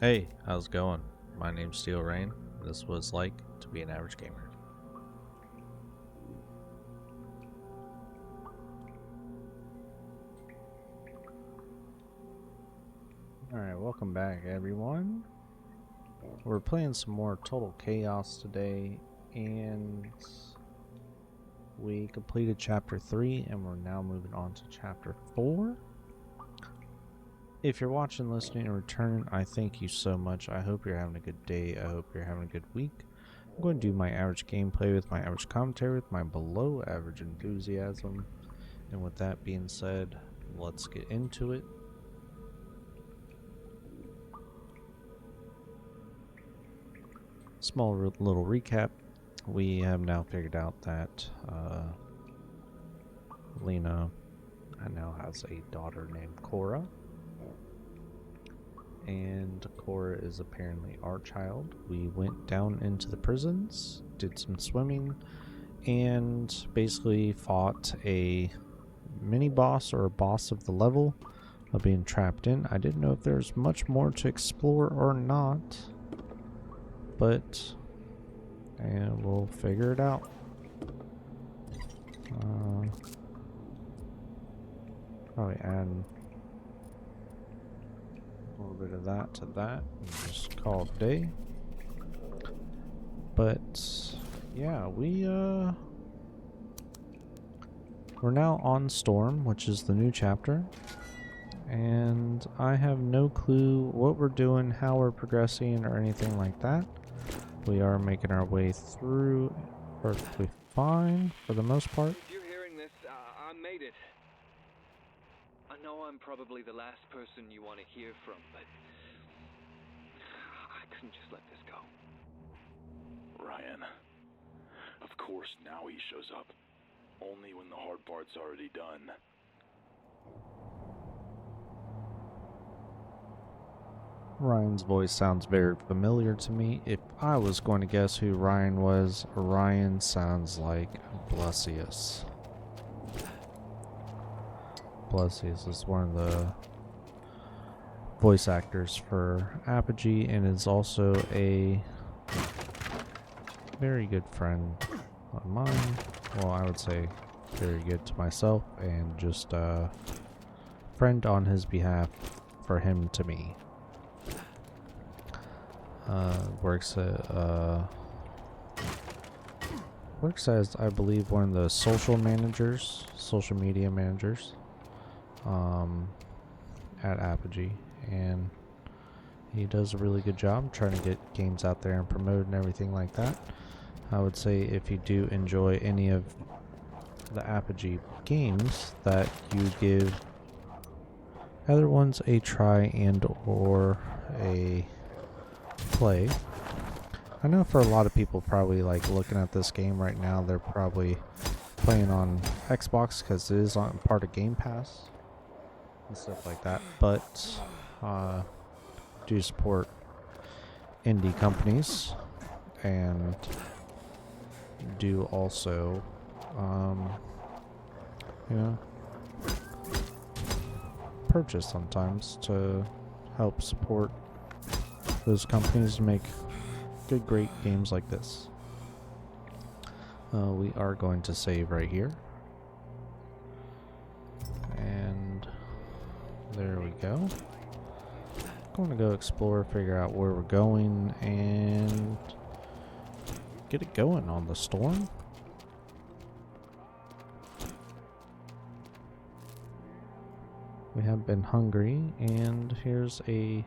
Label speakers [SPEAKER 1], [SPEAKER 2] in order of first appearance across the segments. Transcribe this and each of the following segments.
[SPEAKER 1] Hey, how's it going? My name's Steel Rain. This was like to be an average gamer. Alright, welcome back everyone. We're playing some more Total Chaos today, and we completed Chapter 3, and we're now moving on to Chapter 4. If you're watching, listening, and returning, I thank you so much. I hope you're having a good day. I hope you're having a good week. I'm going to do my average gameplay with my average commentary with my below average enthusiasm. And with that being said, let's get into it. Small little recap. We have now figured out that Lena now has a daughter named Cora. And Cora is apparently our child. We went down into the prisons, did some swimming, and basically fought a mini boss or a boss of the level of being trapped in. I didn't know if there's much more to explore or not, but and we'll figure it out. Probably add a little bit of that to that and just call it a day. But yeah, we're now on Storm, which is the new chapter, and I have no clue what we're doing, how we're progressing, or anything like that. We are making our way through perfectly fine for the most part.
[SPEAKER 2] If you're hearing this, I made it. I know I'm probably the last person you want to hear from, but I couldn't just let this go.
[SPEAKER 3] Ryan. Of course now he shows up. Only when the hard part's already done.
[SPEAKER 1] Ryan's voice sounds very familiar to me. If I was going to guess who Ryan was, Ryan sounds like Blessius. Blessius is one of the voice actors for Apogee and is also a very good friend of mine. Well, I would say very good to myself, and just a friend on his behalf for him to me. Works as, I believe, one of the social media managers at Apogee, and he does a really good job trying to get games out there and promote and everything like that. I would say if you do enjoy any of the Apogee games, that you give other ones a try and or a play. I know for a lot of people probably like looking at this game right now, they're probably playing on Xbox because it is on part of Game Pass and stuff like that, but do support indie companies and do also purchase sometimes to help support those companies to make good, great games like this. We are going to save right here. And there we go. Going to go explore, figure out where we're going, and get it going on the Storm. We have been hungry, and here's a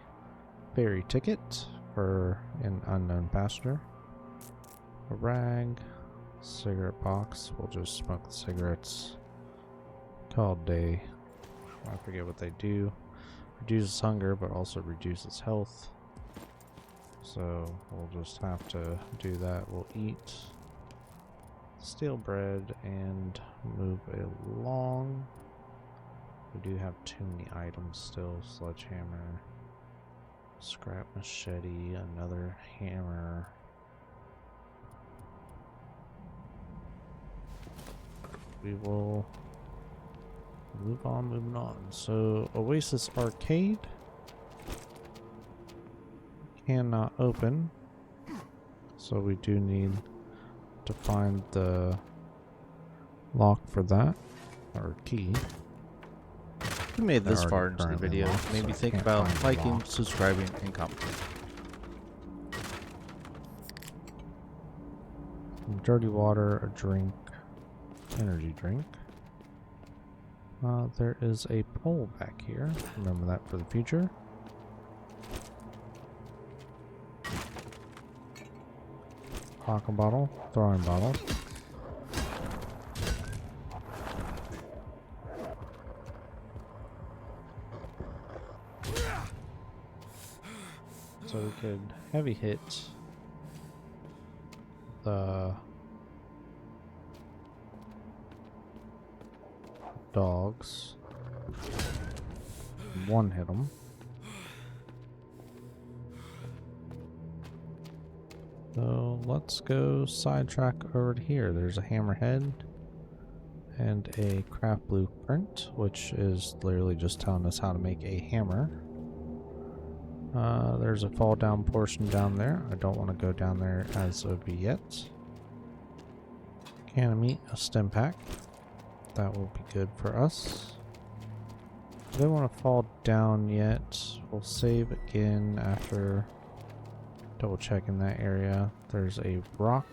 [SPEAKER 1] ferry ticket for an unknown passenger. A rag, cigarette box. We'll just smoke the cigarettes. Call it a day. I forget what they do. Reduces hunger, but also reduces health. So we'll just have to do that. We'll eat stale bread and move along. We do have too many items still. Sledgehammer, scrap machete, another hammer. We will moving on. So, Oasis Arcade. cannot open. So we do need to find the lock for that, or key.
[SPEAKER 4] If you made
[SPEAKER 1] They're
[SPEAKER 4] this far
[SPEAKER 1] already
[SPEAKER 4] into the
[SPEAKER 1] currently
[SPEAKER 4] video,
[SPEAKER 1] locked, so
[SPEAKER 4] maybe
[SPEAKER 1] I
[SPEAKER 4] think
[SPEAKER 1] can't
[SPEAKER 4] about
[SPEAKER 1] find the
[SPEAKER 4] liking,
[SPEAKER 1] lock.
[SPEAKER 4] subscribing, and commenting.
[SPEAKER 1] Some dirty water, a drink, energy drink. There is a pole back here. Remember that for the future. Pocket bottle, throwing bottle. So we could heavy hit the dogs. One hit them. So let's go sidetrack over to here. There's a hammerhead and a craft blueprint, which is literally just telling us how to make a hammer. There's a fall down portion down there. I don't want to go down there as of yet. Can of meat, a stim pack. That will be good for us. I don't want to fall down yet. We'll save again after double checking that area. There's a rock.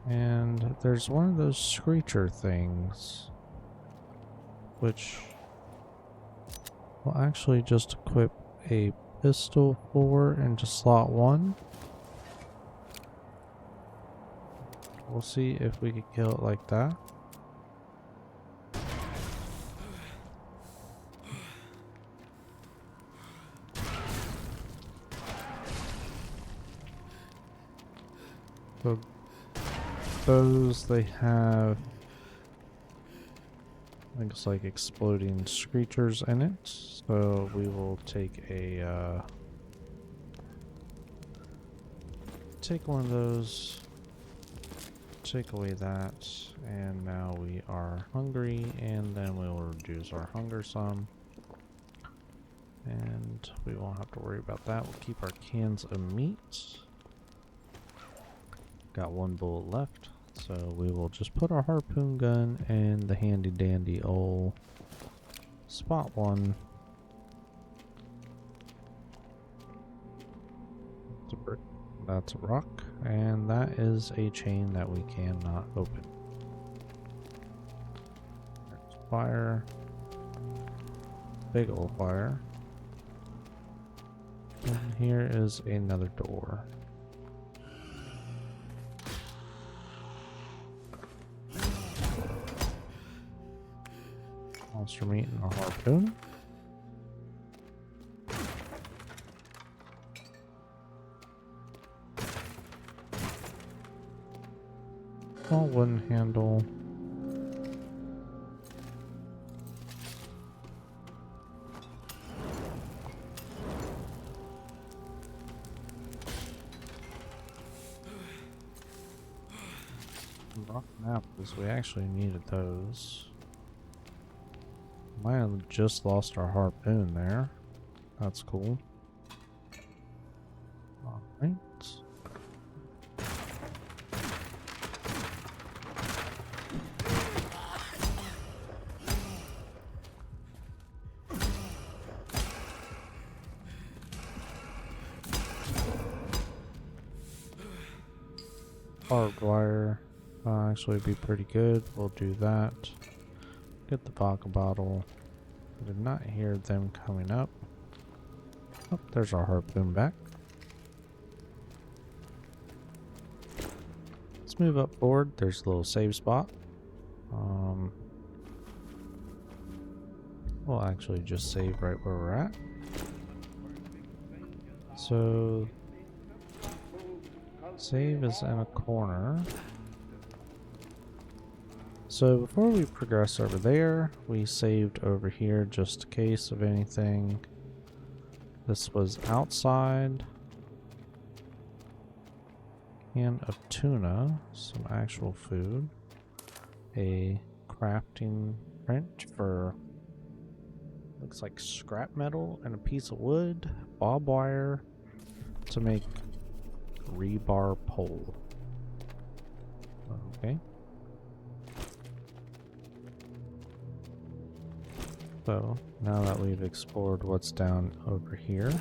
[SPEAKER 1] And there's one of those screecher things, which will actually just equip a pistol for into slot 1. We'll see if we can kill it like that. So those, they have, I think it's like exploding screechers in it. So we will take a take one of those, take away that, and now we are hungry, and then we'll reduce our hunger some. And we won't have to worry about that. We'll keep our cans of meat. Got one bullet left, so we will just put our harpoon gun and the handy dandy old spot 1. That's a brick. That's a rock, and that is a chain that we cannot open. There's fire. Big old fire. And here is another door. Monster meat and a harpoon. Small wooden handle. Rock and apples, we actually needed those. Might have just lost our harpoon there. That's cool. Alright. Barbed wire actually be pretty good. We'll do that. Get the vodka bottle. I did not hear them coming up. Oh, there's our harpoon back. Let's move up forward. There's a little save spot. We'll actually just save right where we're at. So save is in a corner. So before we progress over there, we saved over here just in case of anything. This was outside. Can of tuna, some actual food, a crafting wrench for looks like scrap metal and a piece of wood, barbed wire to make rebar pole. Okay. So now that we've explored what's down over here,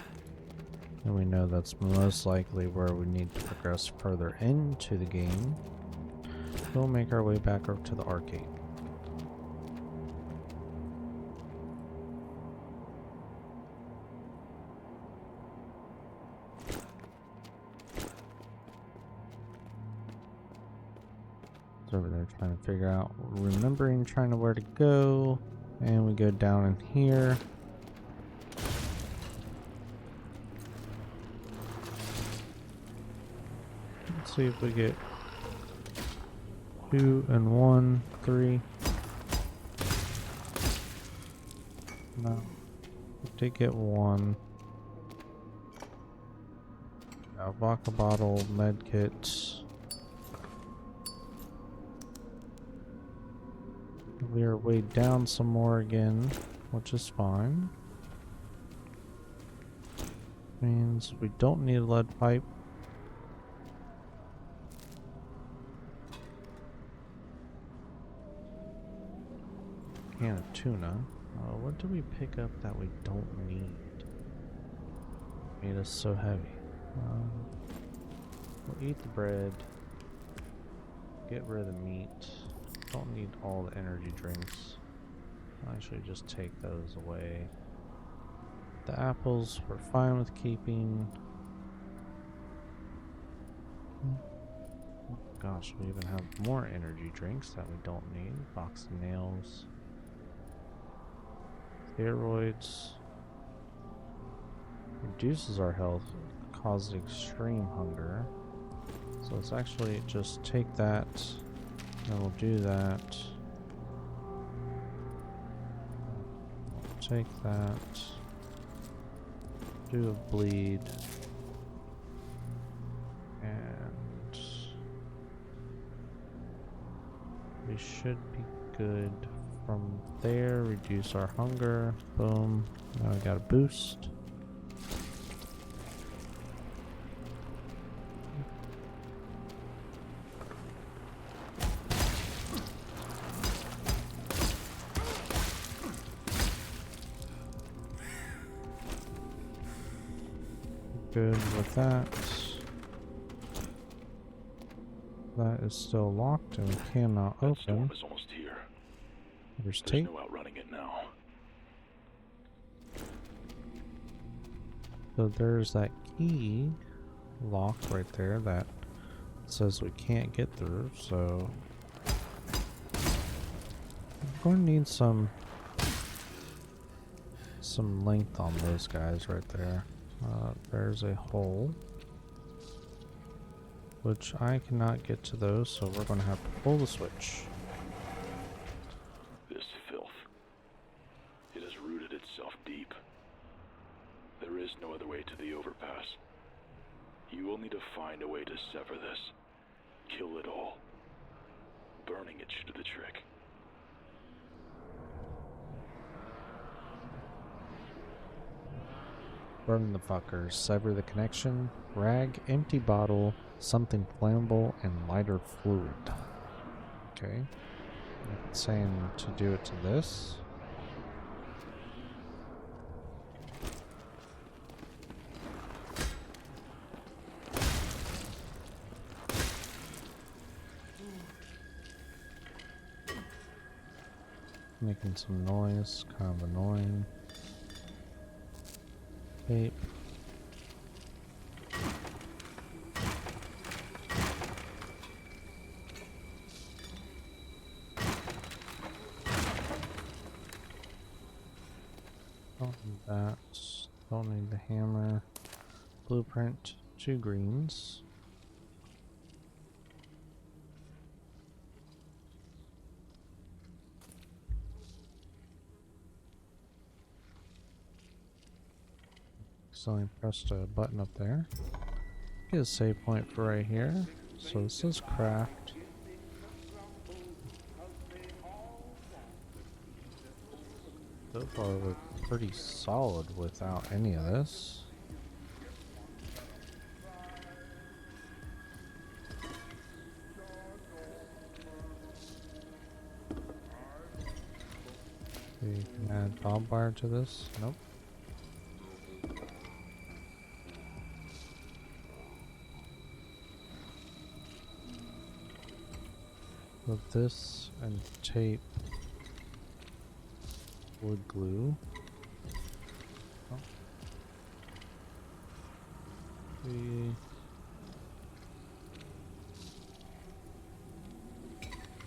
[SPEAKER 1] and we know that's most likely where we need to progress further into the game, we'll make our way back over to the arcade. It's over there trying to figure out, trying to where to go, and we go down in here. Let's see if we get 2 and 1, 3. No, we did get 1. A vodka bottle, med kits. We are weighed down some more again, which is fine. Means we don't need a lead pipe. Can of tuna. What do we pick up that we don't need? Made us so heavy. We'll eat the bread. Get rid of the meat. Don't need all the energy drinks. I'll actually just take those away. The apples we're fine with keeping. Oh gosh, we even have more energy drinks that we don't need. Box of nails. Steroids. Reduces our health, causes extreme hunger. So let's actually just take that, and we'll do that. Take that. Do a bleed. And we should be good from there. Reduce our hunger. Boom. Now we got a boost. Good with that. That is still locked and we cannot
[SPEAKER 3] That
[SPEAKER 1] open.
[SPEAKER 3] storm is almost here.
[SPEAKER 1] There's
[SPEAKER 3] There's
[SPEAKER 1] tape.
[SPEAKER 3] no outrunning it now.
[SPEAKER 1] So there's that key lock right there that says we can't get through, so I'm going to need some length on those guys right there. There's a hole, which I cannot get to those, so we're going to have to pull the switch.
[SPEAKER 3] This filth. It has rooted itself deep. There is no other way to the overpass. You will need to find a way to sever this. Kill it all. Burning it should do the trick.
[SPEAKER 1] Burn the fuckers, sever the connection, rag, empty bottle, something flammable, and lighter fluid. Okay. It's saying to do it to this. Making some noise, kind of annoying. Tape. Don't need that. Don't need the hammer. Blueprint. 2 greens. So I pressed a button up there. Get a save point for right here. So this is craft. So far we're pretty solid without any of this. We can add bomb wire to this. Nope. With this and tape wood glue. Oh.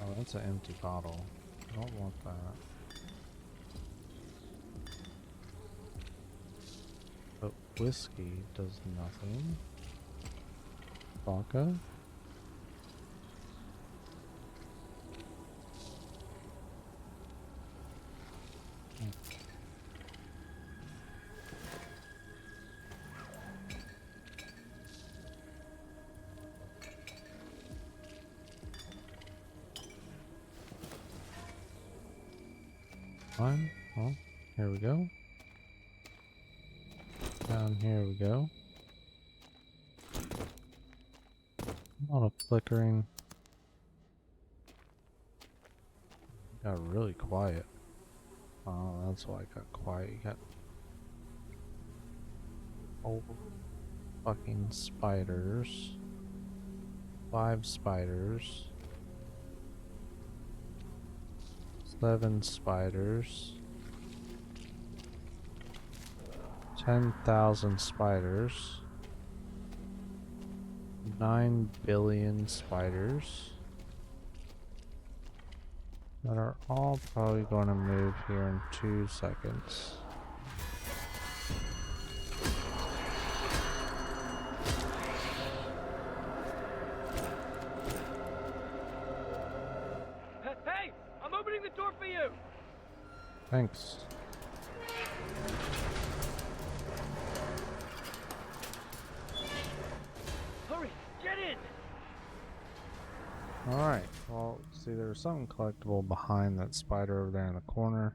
[SPEAKER 1] Oh, that's an empty bottle. I don't want that. But whiskey does nothing. Vodka. Fine. Well, here we go. Down here we go. A lot of flickering. Got really quiet. Oh, that's why it got quiet. You got old fucking spiders. 5 spiders. 7 spiders. 10,000 spiders. 9 billion spiders. That are all probably going to move here in 2 seconds.
[SPEAKER 2] Hey! I'm opening the door for you!
[SPEAKER 1] Thanks.
[SPEAKER 2] Hurry! Get in!
[SPEAKER 1] Alright, well, see, there's something collectible behind that spider over there in the corner.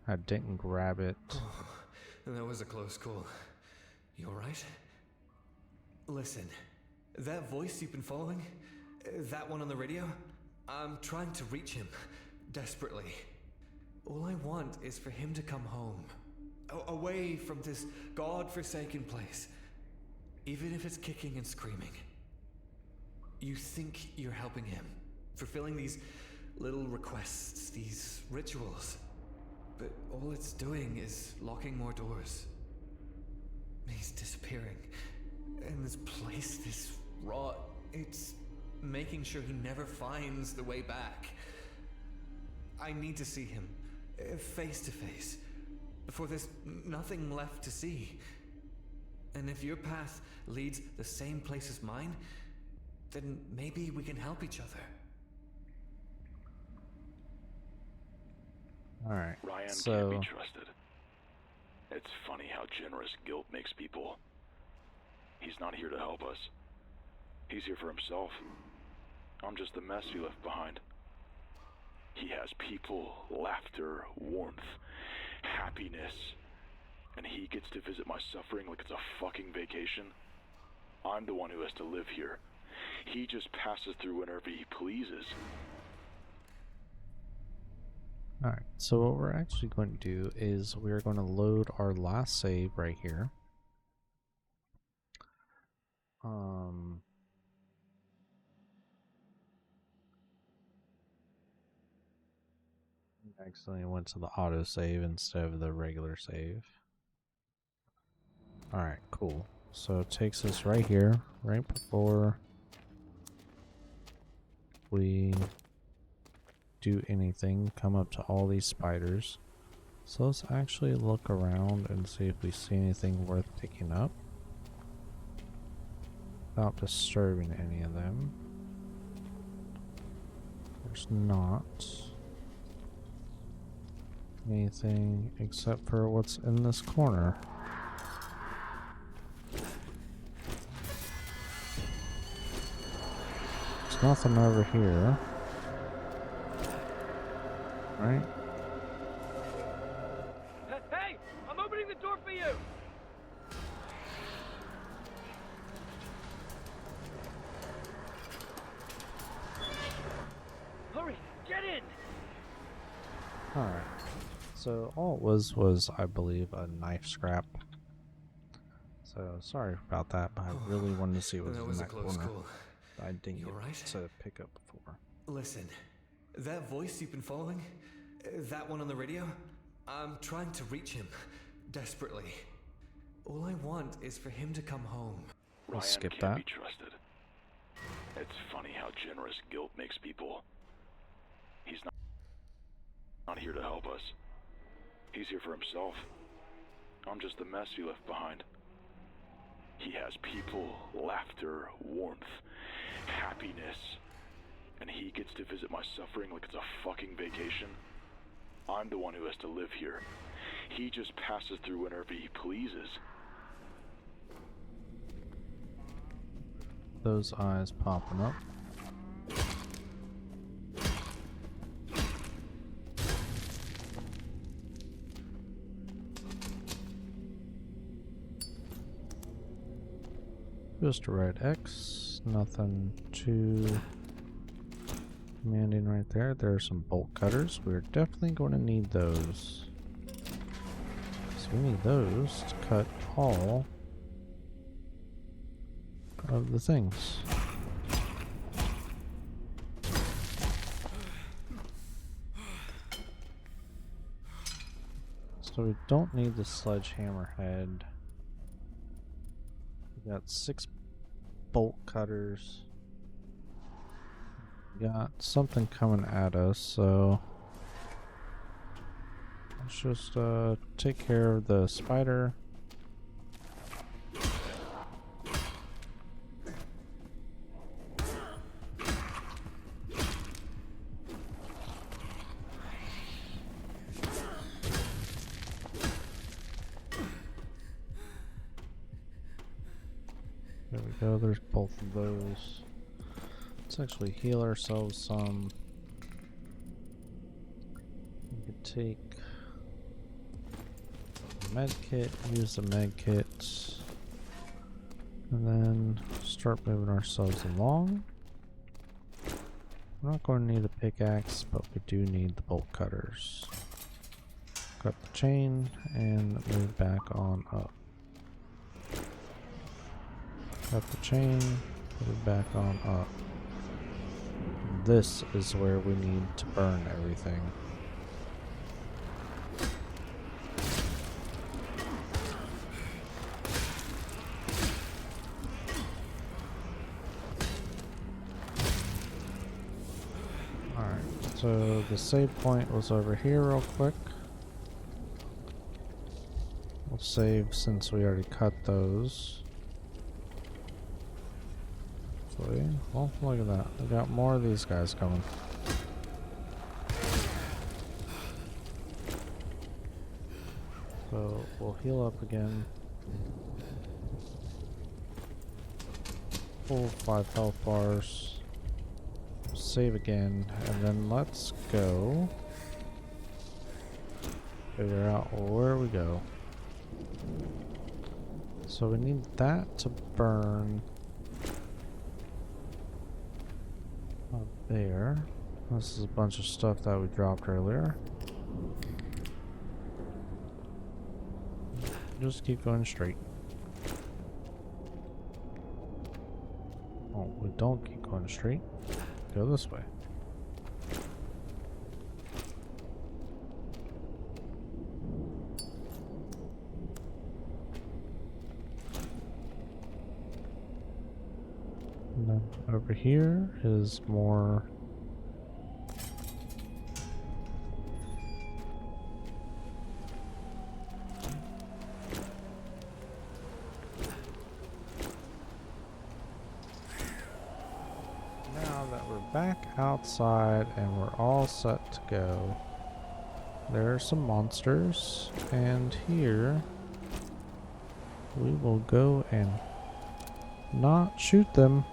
[SPEAKER 1] I didn't grab it.
[SPEAKER 5] That was a close call. You alright? Listen, that voice you've been following, that one on the radio, I'm trying to reach him, desperately. All I want is for him to come home, away from this god-forsaken place, even if it's kicking and screaming. You think you're helping him, fulfilling these little requests, these rituals, but all it's doing is locking more doors. He's disappearing, and this place, this rot, it's making sure he never finds the way back. I need to see him, face to face, before there's nothing left to see. And if your path leads the same place as mine, then maybe we can help each other.
[SPEAKER 1] Alright,
[SPEAKER 3] Ryan
[SPEAKER 1] so...
[SPEAKER 3] can't be trusted. It's funny how generous guilt makes people. He's not here to help us. He's here for himself. I'm just the mess he left behind. He has people, laughter, warmth, happiness, and he gets to visit my suffering like it's a fucking vacation. I'm the one who has to live here. He just passes through whenever he pleases.
[SPEAKER 1] Alright, so what we're actually going to do is we're going to load our last save right here. Accidentally went to the auto save instead of the regular save. Alright, cool. So it takes us right here, right before we do anything, come up to all these spiders. So let's actually look around and see if we see anything worth picking up without disturbing any of them. There's not anything except for what's in this corner. There's nothing over here. Right? So all it was, I believe, a knife scrap. So sorry about that, but I really wanted to see what was
[SPEAKER 5] That
[SPEAKER 1] in
[SPEAKER 5] was a
[SPEAKER 1] that
[SPEAKER 5] close
[SPEAKER 1] corner.
[SPEAKER 5] call.
[SPEAKER 1] I didn't
[SPEAKER 5] You
[SPEAKER 1] get
[SPEAKER 5] alright?
[SPEAKER 1] to pick up before.
[SPEAKER 5] Listen, that voice you've been following, that one on the radio, I'm trying to reach him, desperately. All I want is for him to come home.
[SPEAKER 1] I'll
[SPEAKER 3] Ryan
[SPEAKER 1] skip
[SPEAKER 3] can't
[SPEAKER 1] that.
[SPEAKER 3] be trusted. It's funny how generous guilt makes people. He's not here to help us. He's here for himself. I'm just the mess he left behind. He has people, laughter, warmth, happiness, and he gets to visit my suffering like it's a fucking vacation. I'm the one who has to live here. He just passes through whenever he pleases.
[SPEAKER 1] Those eyes popping up. Just a red X, nothing too commanding right there. There are some bolt cutters. We're definitely going to need those. So we need those to cut all of the things. So we don't need the sledgehammer head. We got 6 bolt cutters. We got something coming at us, so let's just take care of the spider. There we go, there's both of those. Let's actually heal ourselves some. We could take the med kit, use the med kit, and then start moving ourselves along. We're not going to need a pickaxe, but we do need the bolt cutters. Cut the chain and move back on up. Cut the chain, put it back on up. This is where we need to burn everything. Alright, so the save point was over here real quick. We'll save since we already cut those. Well, look at that. We got more of these guys coming. So we'll heal up again. Full 5 health bars. Save again, and then let's go figure out where we go. So we need that to burn. There. This is a bunch of stuff that we dropped earlier. Just keep going straight. Oh, we don't keep going straight. Go this way. And then over here is more now that we're back outside and we're all set to go. There are some monsters, and here we will go and not shoot them.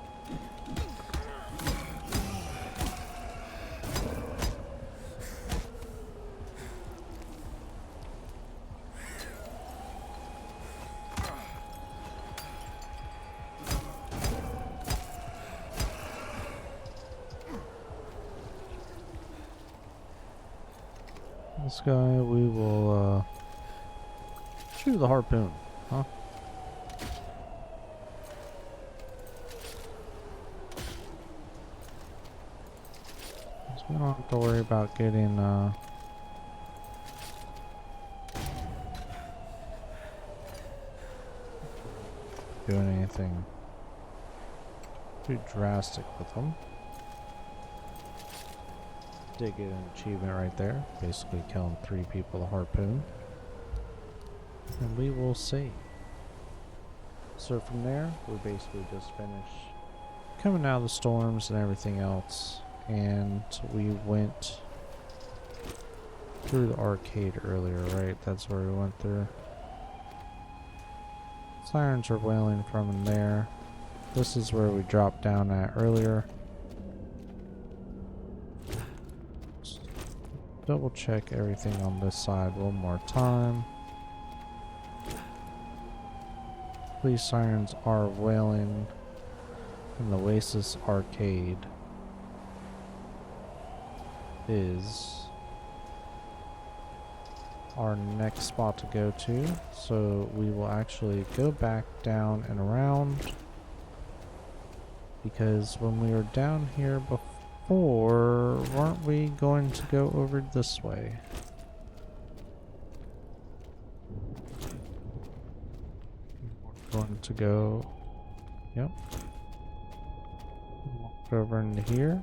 [SPEAKER 1] This guy, we will shoot the harpoon, huh? So we don't have to worry about getting doing anything too drastic with them. Did get an achievement right there, basically killing 3 people with a harpoon. And we will see. So from there, we basically just finished coming out of the storms and everything else, and we went through the arcade earlier, right? That's where we went through. Sirens are wailing from in there. This is where we dropped down at earlier. Just double check everything on this side one more time. Police sirens are wailing in the Oasis arcade is our next spot to go to, so we will actually go back down and around, because when we were down here before, weren't we going to go over this way? We're going to go, yep, walk over into here.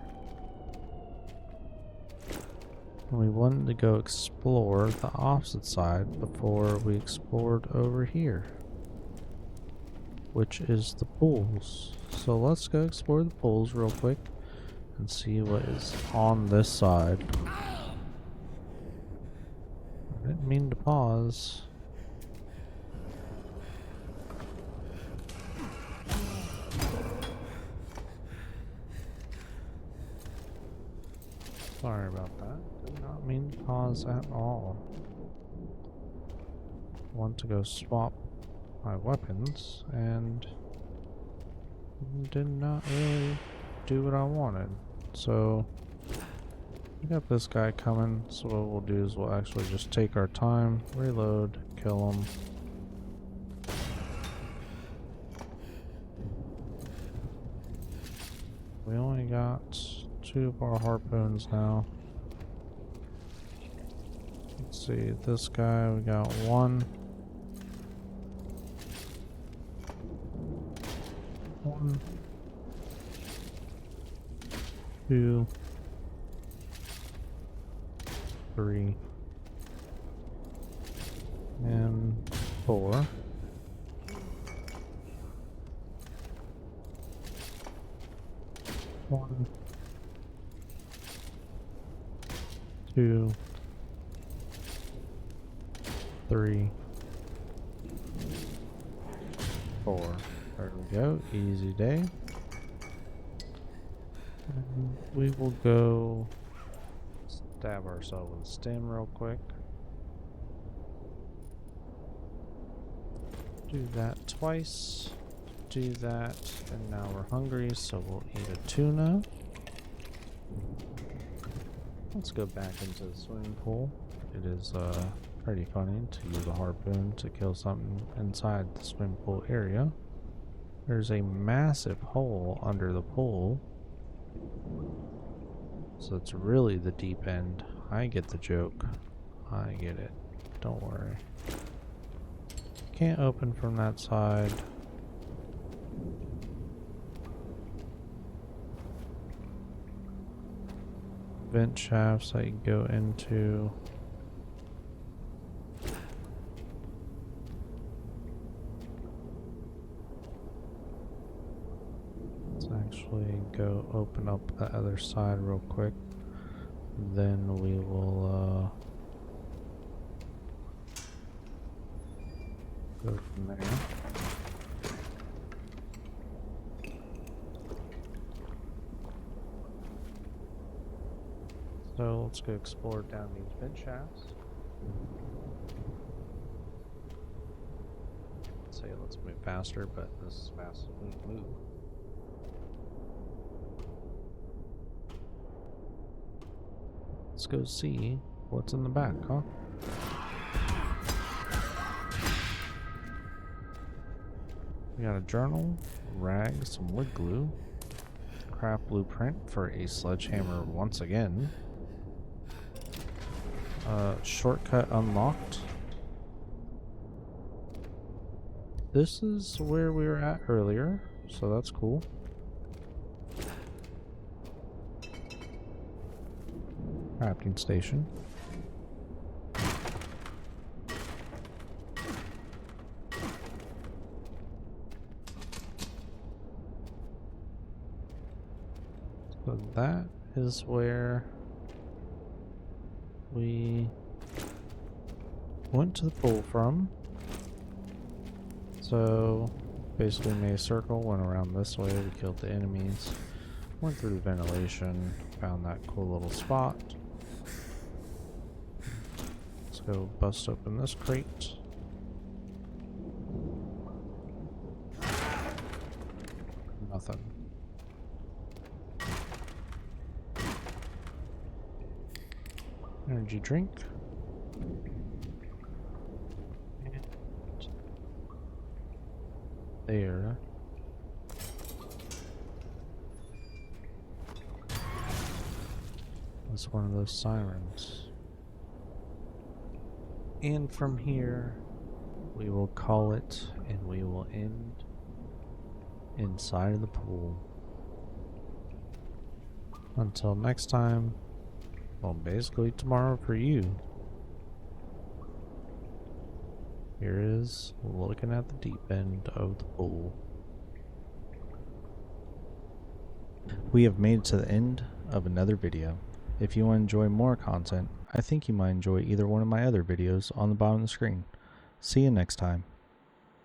[SPEAKER 1] We wanted to go explore the opposite side before we explored over here, which is the pools. So let's go explore the pools real quick and see what is on this side. I didn't mean to pause. Sorry about that. Did not mean to pause at all. Want to go swap my weapons and did not really do what I wanted. So we got this guy coming, so what we'll do is we'll actually just take our time, reload, kill him. We only got 2 of our harpoons now. Let's see, this guy, we got 1. 1, 2, 3, and 4. One, 2, 3, 4. There we go. Easy day. And we will go stab ourselves with a stem real quick. Do that twice. Do that. And now we're hungry, so we'll eat a tuna. Let's go back into the swimming pool. It is pretty funny to use a harpoon to kill something inside the swimming pool area. There's a massive hole under the pool, so it's really the deep end. I get the joke. I get it. Don't worry. Can't open from that side. Vent shafts that you go into. Let's actually go open up the other side real quick. Then we will go from there. So let's go explore down these vent shafts. Say let's move faster, but this is fast as we move. Let's go see What's in the back, huh? We got a journal, rag, some wood glue, craft blueprint for a sledgehammer once again. Shortcut unlocked. This is where we were at earlier, so that's cool. Crafting station. So that is where we went to the pool from. So basically made a circle, went around this way, we killed the enemies, went through the ventilation, found that cool little spot. Let's go bust open this crate. Nothing. Energy drink. And there. That's one of those sirens. And from here, we will call it, and we will end inside of the pool. Until next time, well, basically tomorrow for you. Here is looking at the deep end of the pool.
[SPEAKER 4] We have made it to the end of another video. If you want to enjoy more content, I think you might enjoy either one of my other videos on the bottom of the screen. See you next time.